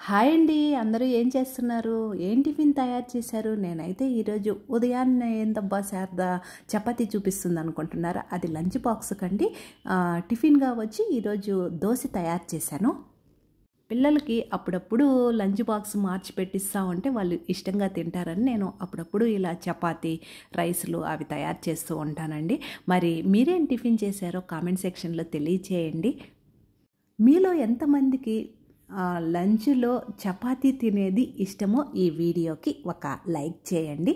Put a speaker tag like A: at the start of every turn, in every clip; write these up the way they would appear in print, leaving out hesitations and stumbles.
A: Hi అండి, అందరూ ఏం చేస్తున్నారు? ఏం టిఫిన్ తయారు చేశారు? నేనైతే ఈరోజు ఉదయాన్నే ఏందబ్బా శారదా చపాతీ చూపిస్తుంది అనుకుంటున్నారా? అది లంచ్ బాక్స్ కండి. టిఫిన్గా వచ్చి ఈరోజు దోశ తయారు చేశాను. పిల్లలకి అప్పుడప్పుడు లంచ్ బాక్స్ మార్చి పెట్టిస్తూ ఉంటే వాళ్ళు ఇష్టంగా తింటారని నేను అప్పుడప్పుడు ఇలా చపాతీ రైస్లు అవి తయారు చేస్తూ ఉంటానండి. మరి మీరేం టిఫిన్ చేశారో కామెంట్ సెక్షన్లో తెలియచేయండి. మీలో ఎంతమందికి లంచ్లో చపాతీ తినేది ఇష్టమో ఈ వీడియోకి ఒక లైక్ చేయండి.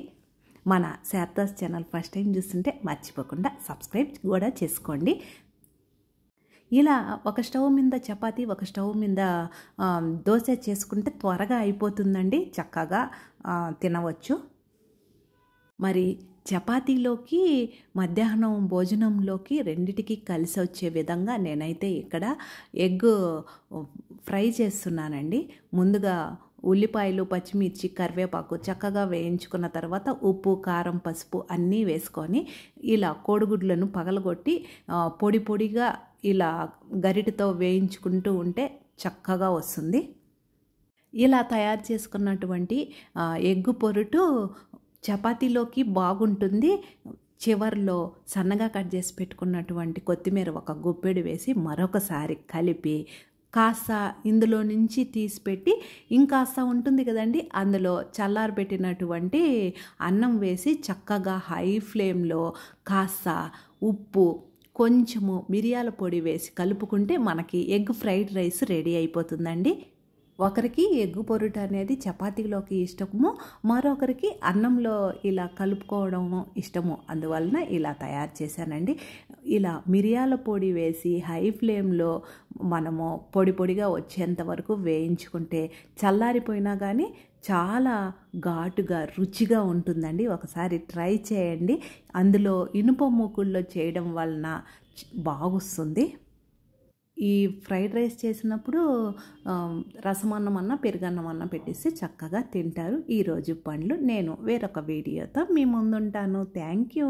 A: మన శారదాస్ ఛానల్ ఫస్ట్ టైం చూస్తుంటే మర్చిపోకుండా సబ్స్క్రైబ్ కూడా చేసుకోండి. ఇలా ఒక స్టవ్ మీద చపాతీ, ఒక స్టవ్ మీద దోశ చేసుకుంటే త్వరగా అయిపోతుందండి, చక్కగా తినవచ్చు. మరి చపాతీలోకి మధ్యాహ్నం భోజనంలోకి రెండిటికి కలిసి వచ్చే విధంగా నేనైతే ఇక్కడ ఎగ్ ఫ్రై చేస్తున్నానండి. ముందుగా ఉల్లిపాయలు, పచ్చిమిర్చి, కరివేపాకు చక్కగా వేయించుకున్న తర్వాత ఉప్పు, కారం, పసుపు అన్నీ వేసుకొని ఇలా కోడిగుడ్లను పగలగొట్టి పొడి పొడిగా ఇలా గరిటెతో వేయించుకుంటూ ఉంటే చక్కగా వస్తుంది. ఇలా తయారు చేసుకున్నటువంటి ఎగ్ పొరుటు చపాతీలోకి బాగుంటుంది. చివర్లో సన్నగా కట్ చేసి పెట్టుకున్నటువంటి కొత్తిమీర ఒక గుప్పెడు వేసి మరొకసారి కలిపి కాస్త ఇందులో నుంచి తీసిపెట్టి ఇంకాస్త ఉంటుంది కదండి, అందులో చల్లారబెట్టినటువంటి అన్నం వేసి చక్కగా హై ఫ్లేమ్లో కాస్త ఉప్పు, కొంచెము మిరియాల పొడి వేసి కలుపుకుంటే మనకి ఎగ్ ఫ్రైడ్ రైస్ రెడీ అయిపోతుందండి. ఒకరికి ఎగ్గు పొరుటు అనేది చపాతీలోకి ఇష్టము, మరొకరికి అన్నంలో ఇలా కలుపుకోవడం ఇష్టము. అందువలన ఇలా తయారు చేశానండి. ఇలా మిరియాల పొడి వేసి హై ఫ్లేమ్లో మనము పొడి పొడిగా వచ్చేంత వరకు వేయించుకుంటే చల్లారిపోయినా కానీ చాలా ఘాటుగా రుచిగా ఉంటుందండి. ఒకసారి ట్రై చేయండి. అందులో ఇనుప మూకుల్లో చేయడం వలన బాగొస్తుంది. ఈ ఫ్రైడ్ రైస్ చేసినప్పుడు రసమన్నం అన్న పెరుగన్నం అన్న పెట్టేసి చక్కగా తింటారు. ఈరోజు పండ్లు నేను వేరొక వీడియోతో మీ ముందుంటాను. Thank you.